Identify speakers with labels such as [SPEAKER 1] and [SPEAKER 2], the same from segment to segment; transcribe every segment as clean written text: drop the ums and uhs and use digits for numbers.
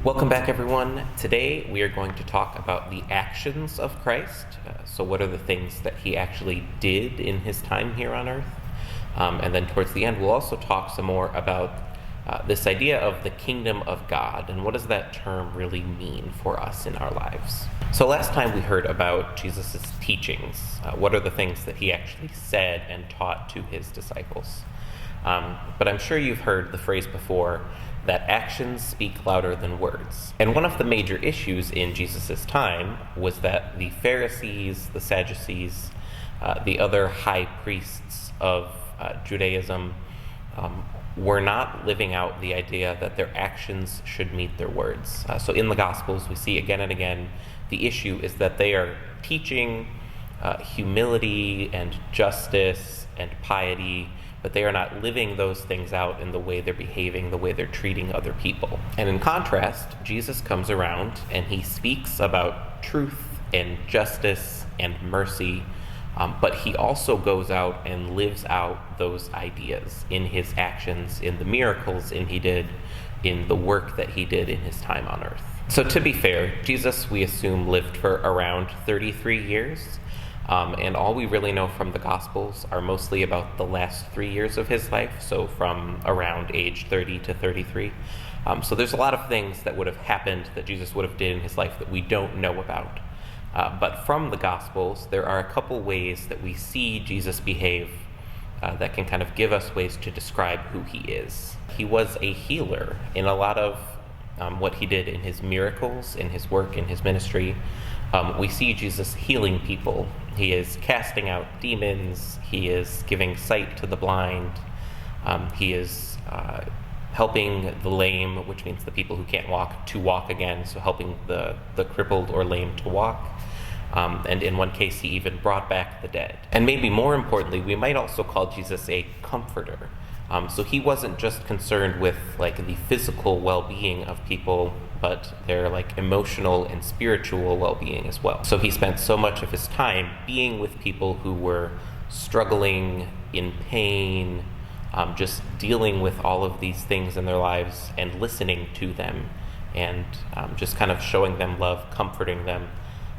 [SPEAKER 1] Welcome back, everyone. Today we are going to talk about the actions of Christ. So what are the things that he actually did in his time here on earth? And then towards the end, we'll also talk some more about this idea of the kingdom of God, and what does that term really mean for us in our lives? So last time we heard about Jesus' teachings. What are the things that he actually said and taught to his disciples? But I'm sure you've heard the phrase before, that actions speak louder than words. And one of the major issues in Jesus' time was that the Pharisees, the Sadducees, the other high priests of Judaism were not living out the idea that their actions should meet their words. So in the Gospels, we see again and again the issue is that they are teaching humility and justice and piety, but they are not living those things out in the way they're behaving, the way they're treating other people. And in contrast, Jesus comes around and he speaks about truth and justice and mercy, but he also goes out and lives out those ideas in his actions, in the miracles he did, in the work that he did in his time on earth. So to be fair, Jesus, we assume, lived for around 33 years. And all we really know from the Gospels are mostly about the last 3 years of his life, so from around age 30 to 33. So there's a lot of things that would have happened that Jesus would have did in his life that we don't know about. But from the Gospels, there are a couple ways that we see Jesus behave that can kind of give us ways to describe who he is. He was a healer in a lot of what he did in his miracles, in his work, in his ministry. We see Jesus healing people. He is casting out demons. He is giving sight to the blind. He is helping the lame, which means the people who can't walk, to walk again, so helping the crippled or lame to walk. And in one case, he even brought back the dead. And maybe more importantly, we might also call Jesus a comforter. So he wasn't just concerned with the physical well-being of people, but their emotional and spiritual well-being as well. So he spent so much of his time being with people who were struggling, in pain, just dealing with all of these things in their lives and listening to them, and just kind of showing them love, comforting them,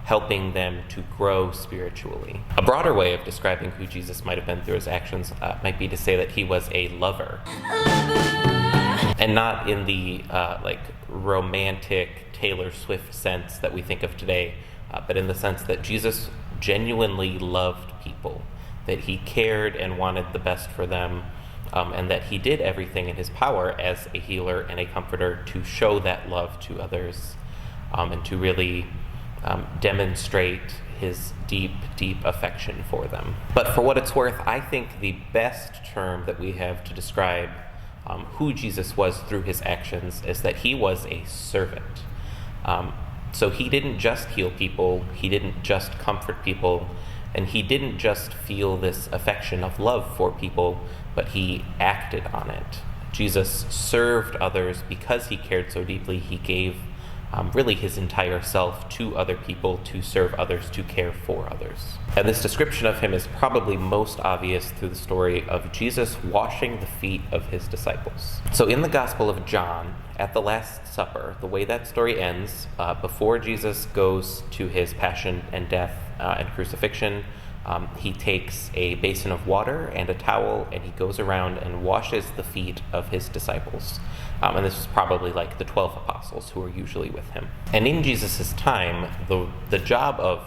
[SPEAKER 1] helping them to grow spiritually. A broader way of describing who Jesus might have been through his actions might be to say that he was a lover. And not in the romantic Taylor Swift sense that we think of today, but in the sense that Jesus genuinely loved people, that he cared and wanted the best for them, and that he did everything in his power as a healer and a comforter to show that love to others, and to really demonstrate his deep, deep affection for them. But for what it's worth, I think the best term that we have to describe who Jesus was through his actions is that he was a servant. So he didn't just heal people, he didn't just comfort people, and he didn't just feel this affection of love for people, but he acted on it. Jesus served others because he cared so deeply. He gave really his entire self to other people, to serve others, to care for others. And this description of him is probably most obvious through the story of Jesus washing the feet of his disciples. So in the Gospel of John, at the Last Supper, the way that story ends, before Jesus goes to his passion and death and crucifixion, he takes a basin of water and a towel, and he goes around and washes the feet of his disciples. And this was probably the 12 apostles who were usually with him. And in Jesus' time, the job of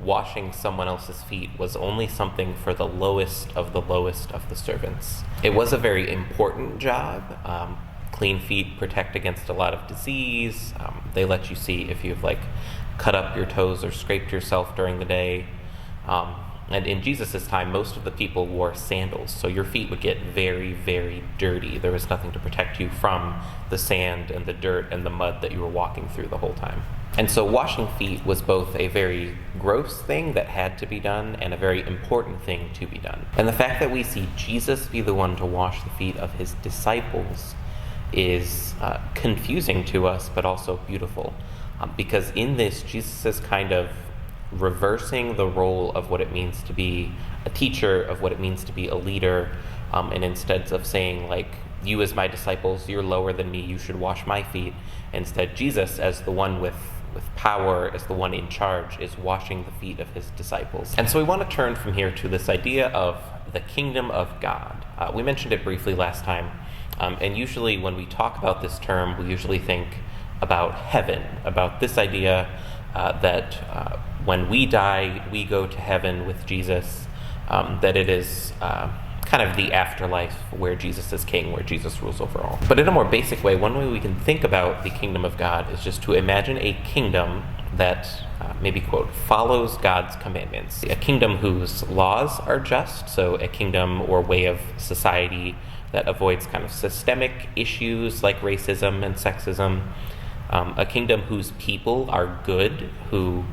[SPEAKER 1] washing someone else's feet was only something for the lowest of the servants. It was a very important job. Clean feet protect against a lot of disease. They let you see if you've cut up your toes or scraped yourself during the day. And in Jesus' time, most of the people wore sandals, so your feet would get very, very dirty. There was nothing to protect you from the sand and the dirt and the mud that you were walking through the whole time. And so washing feet was both a very gross thing that had to be done and a very important thing to be done. And the fact that we see Jesus be the one to wash the feet of his disciples is confusing to us, but also beautiful. Because in this, Jesus is kind of reversing the role of what it means to be a teacher, of what it means to be a leader, and instead of saying you as my disciples, you're lower than me, you should wash my feet. Instead, Jesus, as the one with power, as the one in charge, is washing the feet of his disciples. And so we want to turn from here to this idea of the kingdom of God. We mentioned it briefly last time, and usually when we talk about this term, we usually think about heaven, about this idea that when we die, we go to heaven with Jesus, that it is kind of the afterlife where Jesus is king, where Jesus rules over all. But in a more basic way, one way we can think about the kingdom of God is just to imagine a kingdom that maybe, quote, follows God's commandments. A kingdom whose laws are just, so a kingdom or way of society that avoids kind of systemic issues like racism and sexism. A kingdom whose people are good, who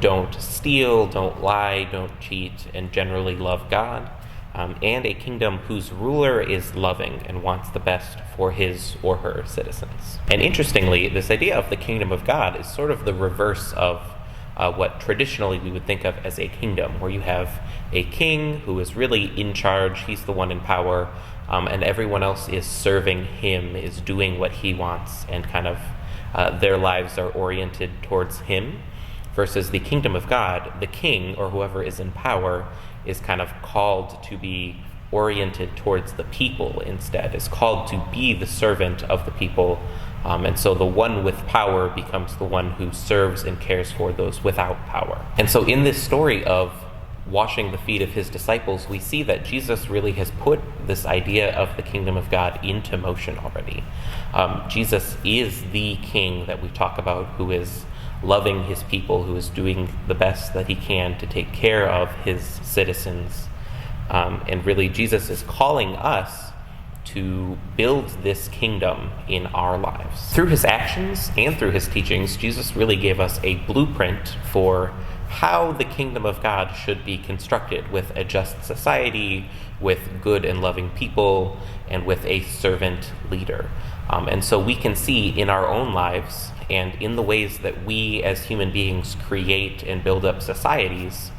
[SPEAKER 1] don't steal, don't lie, don't cheat, and generally love God. And a kingdom whose ruler is loving and wants the best for his or her citizens. And interestingly, this idea of the kingdom of God is sort of the reverse of what traditionally we would think of as a kingdom, where you have a king who is really in charge, he's the one in power, and everyone else is serving him, is doing what he wants, and kind of their lives are oriented towards him. Versus the kingdom of God, the king, or whoever is in power, is kind of called to be oriented towards the people instead, is called to be the servant of the people. And so the one with power becomes the one who serves and cares for those without power. And so in this story of washing the feet of his disciples, we see that Jesus really has put this idea of the kingdom of God into motion already. Jesus is the king that we talk about, who is loving his people, who is doing the best that he can to take care of his citizens. And really, Jesus is calling us to build this kingdom in our lives. Through his actions and through his teachings, Jesus really gave us a blueprint for how the kingdom of God should be constructed, with a just society, with good and loving people, and with a servant leader. And so we can see in our own lives and in the ways that we as human beings create and build up societies,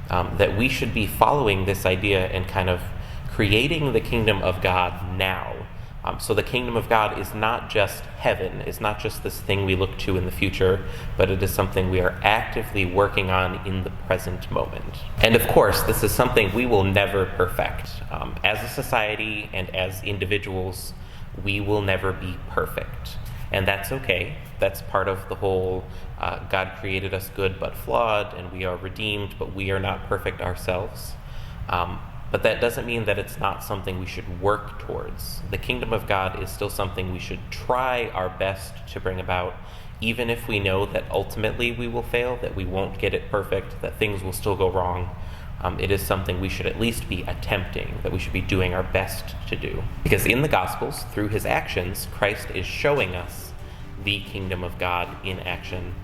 [SPEAKER 1] that we should be following this idea and kind of creating the kingdom of God now. So the kingdom of God is not just heaven, it's not just this thing we look to in the future, but it is something we are actively working on in the present moment. And of course, this is something we will never perfect. As a society and as individuals, we will never be perfect. And that's okay. That's part of the whole God created us good but flawed, and we are redeemed, but we are not perfect ourselves. But that doesn't mean that it's not something we should work towards. The kingdom of God is still something we should try our best to bring about, even if we know that ultimately we will fail, that we won't get it perfect, that things will still go wrong. It is something we should at least be attempting, that we should be doing our best to do. Because in the Gospels, through his actions, Christ is showing us the kingdom of God in action.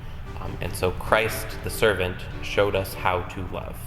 [SPEAKER 1] And so Christ, the servant, showed us how to love.